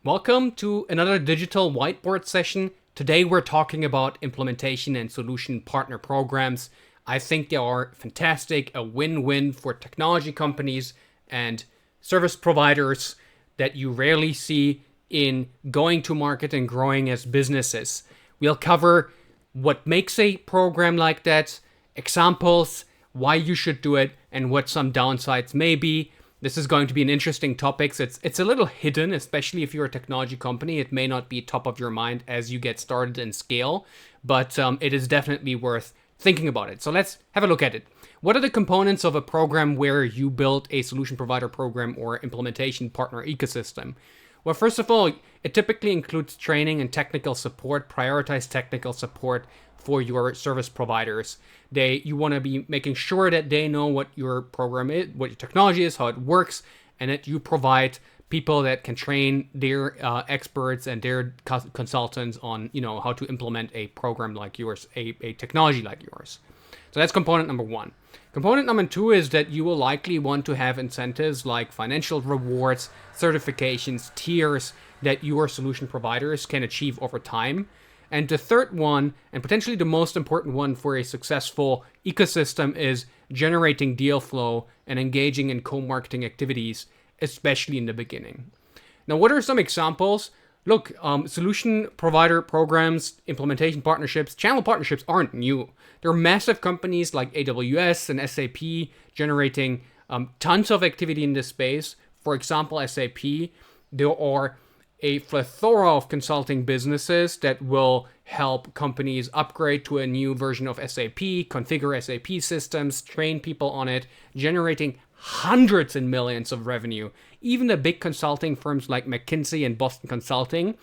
Welcome to another digital whiteboard session. Today we're talking about implementation and solution partner programs. I think they are fantastic, a win-win for technology companies and service providers that you rarely see in going to market and growing as businesses. We'll cover what makes a program like that, examples, why you should do it, and what some downsides may be. This is going to be an interesting topic. It's a little hidden, especially if you're a technology company. It may not be top of your mind as you get started and scale, but it is definitely worth thinking about it. So let's have a look at it. What are the components of a program where you build a solution provider program or implementation partner ecosystem? Well, first of all, it typically includes training and technical support, prioritize technical support for your service providers. You want to be making sure that they know what your program is, what your technology is, how it works, and that you provide people that can train their experts and their consultants on, how to implement a program like yours, a technology like yours. So that's component number one. Component number two is that you will likely want to have incentives like financial rewards, certifications, tiers that your solution providers can achieve over time. And the third one, and potentially the most important one for a successful ecosystem, is generating deal flow and engaging in co-marketing activities, especially in the beginning. Now, what are some examples? Look, solution provider programs, implementation partnerships, channel partnerships aren't new. There are massive companies like AWS and SAP generating tons of activity in this space. For example, SAP, there are a plethora of consulting businesses that will help companies upgrade to a new version of SAP, configure SAP systems, train people on it, generating hundreds and millions of revenue. Even the big consulting firms like McKinsey and Boston Consulting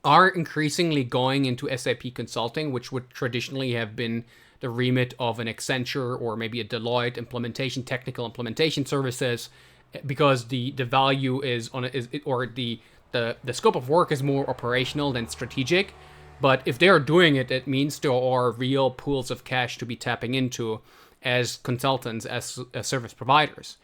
are increasingly going into SAP consulting, which would traditionally have been the remit of an Accenture or maybe a Deloitte technical implementation services, because the value is the scope of work is more operational than strategic. But if they are doing it, it means there are real pools of cash to be tapping into as consultants, as service providers.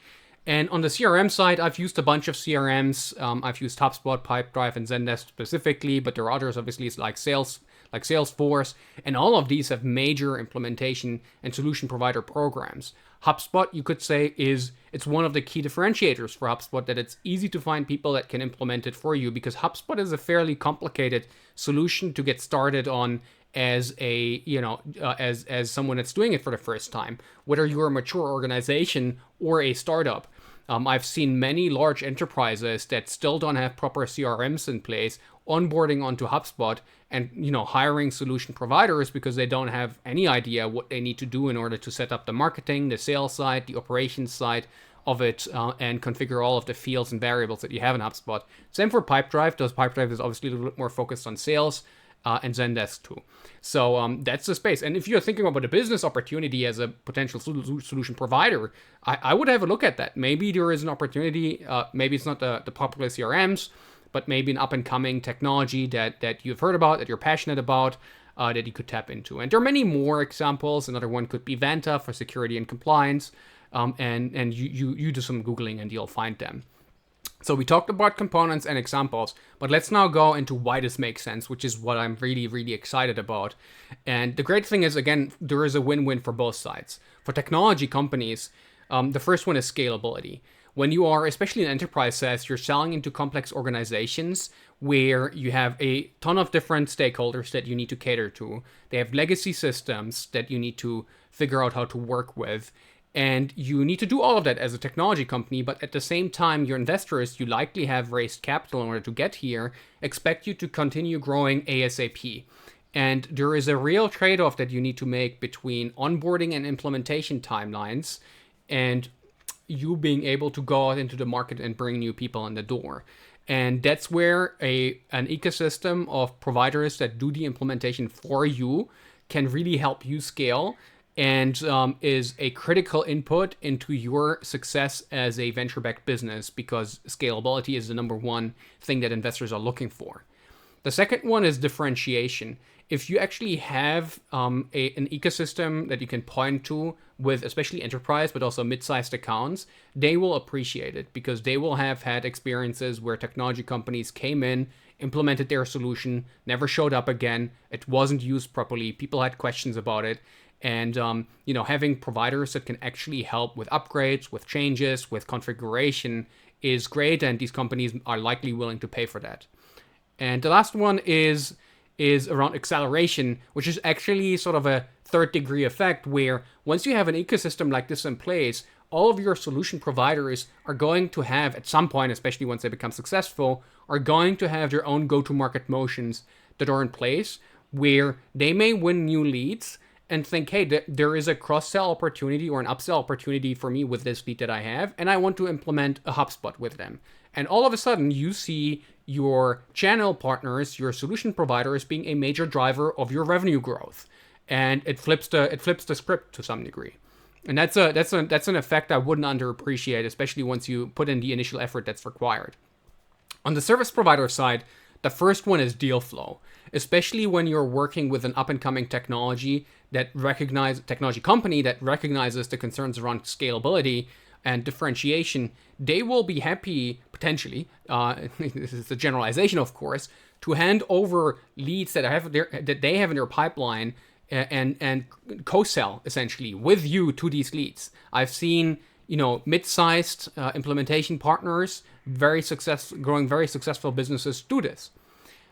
And on the CRM side, I've used a bunch of CRMs. I've used HubSpot, Pipedrive, and Zendesk specifically, but there are others, obviously, like Salesforce, and all of these have major implementation and solution provider programs. HubSpot, you could say, it's one of the key differentiators for HubSpot, that it's easy to find people that can implement it for you, because HubSpot is a fairly complicated solution to get started on as as someone that's doing it for the first time, whether you're a mature organization or a startup. I've seen many large enterprises that still don't have proper CRMs in place onboarding onto HubSpot and hiring solution providers because they don't have any idea what they need to do in order to set up the marketing, the sales side, the operations side of it, and configure all of the fields and variables that you have in HubSpot. Same for Pipedrive. Pipedrive is obviously a little bit more focused on sales, and Zendesk too. So that's the space. And if you're thinking about a business opportunity as a potential solution provider, I would have a look at that. Maybe there is an opportunity. Maybe it's not the popular CRMs, but maybe an up-and-coming technology that you've heard about, that you're passionate about, that you could tap into. And there are many more examples. Another one could be Vanta for security and compliance. And you do some Googling and you'll find them. So we talked about components and examples, but let's now go into why this makes sense, which is what I'm really, really excited about. And the great thing is, again, there is a win-win for both sides. For technology companies, the first one is scalability. When you are, especially in enterprise SaaS, you're selling into complex organizations where you have a ton of different stakeholders that you need to cater to. They have legacy systems that you need to figure out how to work with. And you need to do all of that as a technology company, but at the same time, your investors, you likely have raised capital in order to get here, expect you to continue growing ASAP. And there is a real trade-off that you need to make between onboarding and implementation timelines and you being able to go out into the market and bring new people in the door. And that's where an ecosystem of providers that do the implementation for you can really help you scale, and is a critical input into your success as a venture-backed business, because scalability is the number one thing that investors are looking for. The second one is differentiation. If you actually have an ecosystem that you can point to with especially enterprise, but also mid-sized accounts, they will appreciate it because they will have had experiences where technology companies came in, implemented their solution, never showed up again, it wasn't used properly, people had questions about it, and having providers that can actually help with upgrades, with changes, with configuration is great, and these companies are likely willing to pay for that. And the last one is around acceleration, which is actually sort of a third degree effect where once you have an ecosystem like this in place, all of your solution providers are going to have, at some point, especially once they become successful, are going to have their own go-to-market motions that are in place where they may win new leads and think, hey, there is a cross-sell opportunity or an upsell opportunity for me with this lead that I have, and I want to implement a HubSpot with them. And all of a sudden, you see your channel partners, your solution providers, being a major driver of your revenue growth, and it flips the script to some degree. And that's an effect I wouldn't underappreciate, especially once you put in the initial effort that's required. On the service provider side, the first one is deal flow, especially when you're working with an up-and-coming technology company that recognizes the concerns around scalability and differentiation. They will be happy, potentially, this is a generalization, of course, to hand over leads that they have in their pipeline and co-sell, essentially, with you to these leads. I've seen, mid-sized implementation partners, growing very successful businesses do this.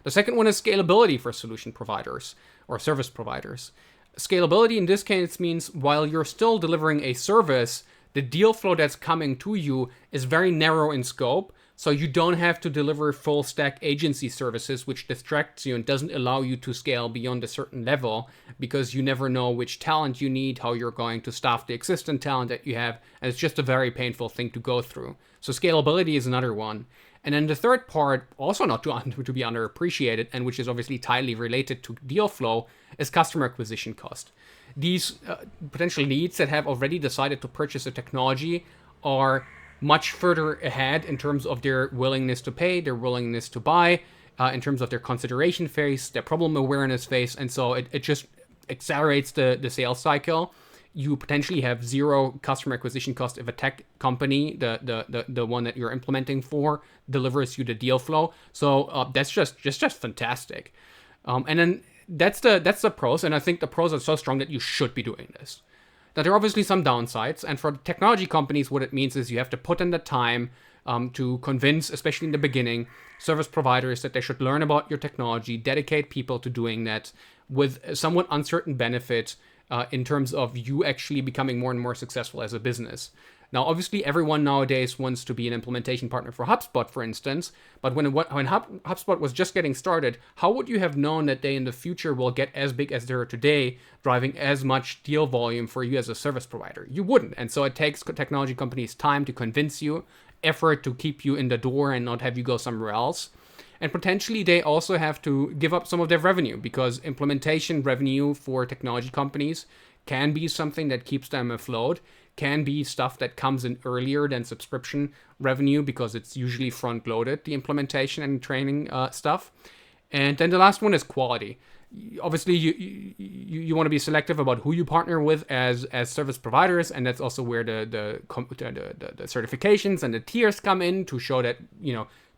The second one is scalability for solution providers or service providers. Scalability in this case means while you're still delivering a service, the deal flow that's coming to you is very narrow in scope, so you don't have to deliver full stack agency services, which distracts you and doesn't allow you to scale beyond a certain level because you never know which talent you need, how you're going to staff the existing talent that you have, and it's just a very painful thing to go through. So scalability is another one. And then the third part, also not to be underappreciated, and which is obviously tightly related to deal flow, is customer acquisition cost. These potential leads that have already decided to purchase a technology are much further ahead in terms of their willingness to pay, their willingness to buy, in terms of their consideration phase, their problem awareness phase, and so it just accelerates the sales cycle. You potentially have zero customer acquisition cost if a tech company, the one that you're implementing for, delivers you the deal flow. So that's just fantastic. And then that's the pros, and I think the pros are so strong that you should be doing this. Now, there are obviously some downsides, and for technology companies, what it means is you have to put in the time to convince, especially in the beginning, service providers that they should learn about your technology, dedicate people to doing that with somewhat uncertain benefit in terms of you actually becoming more and more successful as a business. Now, obviously, everyone nowadays wants to be an implementation partner for HubSpot, for instance, but when HubSpot was just getting started, how would you have known that they in the future will get as big as they are today, driving as much deal volume for you as a service provider? You wouldn't. And so it takes technology companies time to convince you, effort to keep you in the door and not have you go somewhere else. And potentially they also have to give up some of their revenue because implementation revenue for technology companies can be something that keeps them afloat, can be stuff that comes in earlier than subscription revenue because it's usually front-loaded, the implementation and training stuff. And then the last one is quality. Obviously, you want to be selective about who you partner with as service providers, and that's also where the certifications and the tiers come in to show that,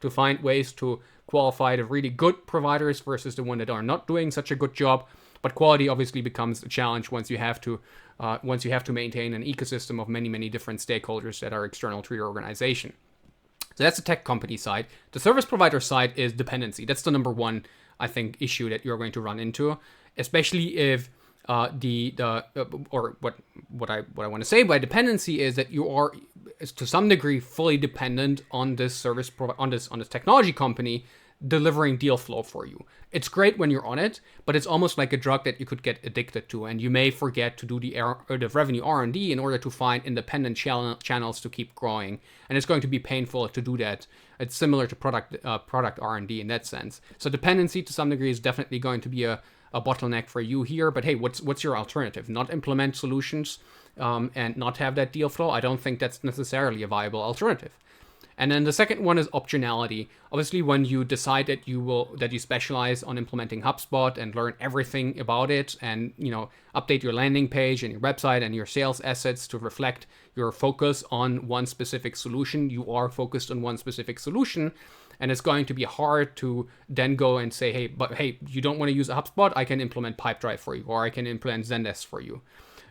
to find ways to qualify the really good providers versus the one that are not doing such a good job. But quality obviously becomes a challenge once you have to maintain an ecosystem of many different stakeholders that are external to your organization. So that's the tech company side. The service provider side is dependency. That's the number one, I think, issue that you're going to run into, especially if what I want to say by dependency is that you are to some degree fully dependent on this on this technology company delivering deal flow for you. It's great when you're on it, but it's almost like a drug that you could get addicted to, and you may forget to do the revenue R&D in order to find independent channels to keep growing, and it's going to be painful to do that. It's similar to product R&D in that sense. So dependency to some degree is definitely going to be a bottleneck for you here, but hey, what's your alternative? Not implement solutions and not have that deal flow? I don't think that's necessarily a viable alternative. And then the second one is optionality. Obviously, when you decide that you specialize on implementing HubSpot and learn everything about it, and update your landing page and your website and your sales assets to reflect your focus on one specific solution, you are focused on one specific solution. And it's going to be hard to then go and say, hey, you don't want to use a HubSpot? I can implement Pipedrive for you, or I can implement Zendesk for you.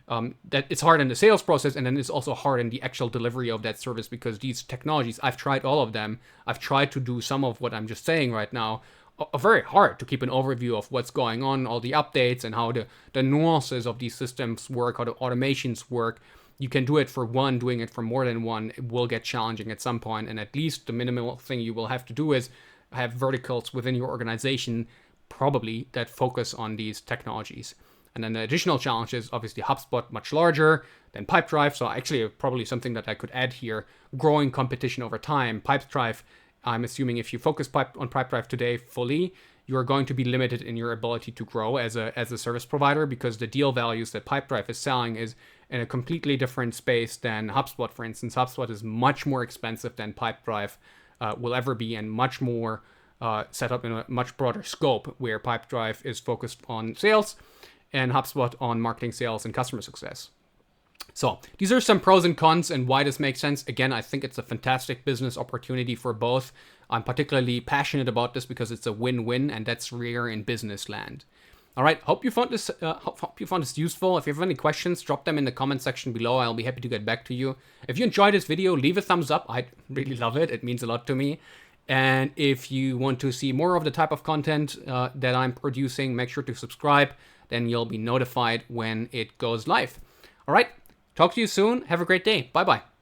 That it's hard in the sales process, and then it's also hard in the actual delivery of that service, because these technologies, I've tried all of them. I've tried to do some of what I'm just saying right now. Are very hard to keep an overview of what's going on, all the updates, and how the nuances of these systems work, how the automations work. You can do it for one. Doing it for more than one, it will get challenging at some point. And at least the minimal thing you will have to do is have verticals within your organization, probably, that focus on these technologies. And then the additional challenge is obviously HubSpot much larger than Pipedrive. So actually probably something that I could add here, growing competition over time. Pipedrive, I'm assuming if you focus on Pipedrive today fully, you are going to be limited in your ability to grow as a service provider, because the deal values that Pipedrive is selling is in a completely different space than HubSpot, for instance. HubSpot is much more expensive than Pipedrive will ever be, and much more set up in a much broader scope, where Pipedrive is focused on sales and HubSpot on marketing, sales, and customer success. So these are some pros and cons and why this makes sense. Again, I think it's a fantastic business opportunity for both. I'm particularly passionate about this because it's a win-win, and that's rare in business land. All right, hope you found this useful. If you have any questions, drop them in the comment section below. I'll be happy to get back to you. If you enjoyed this video, leave a thumbs up. I'd really love it. It means a lot to me. And if you want to see more of the type of content that I'm producing, make sure to subscribe. Then you'll be notified when it goes live. All right, talk to you soon. Have a great day. Bye-bye.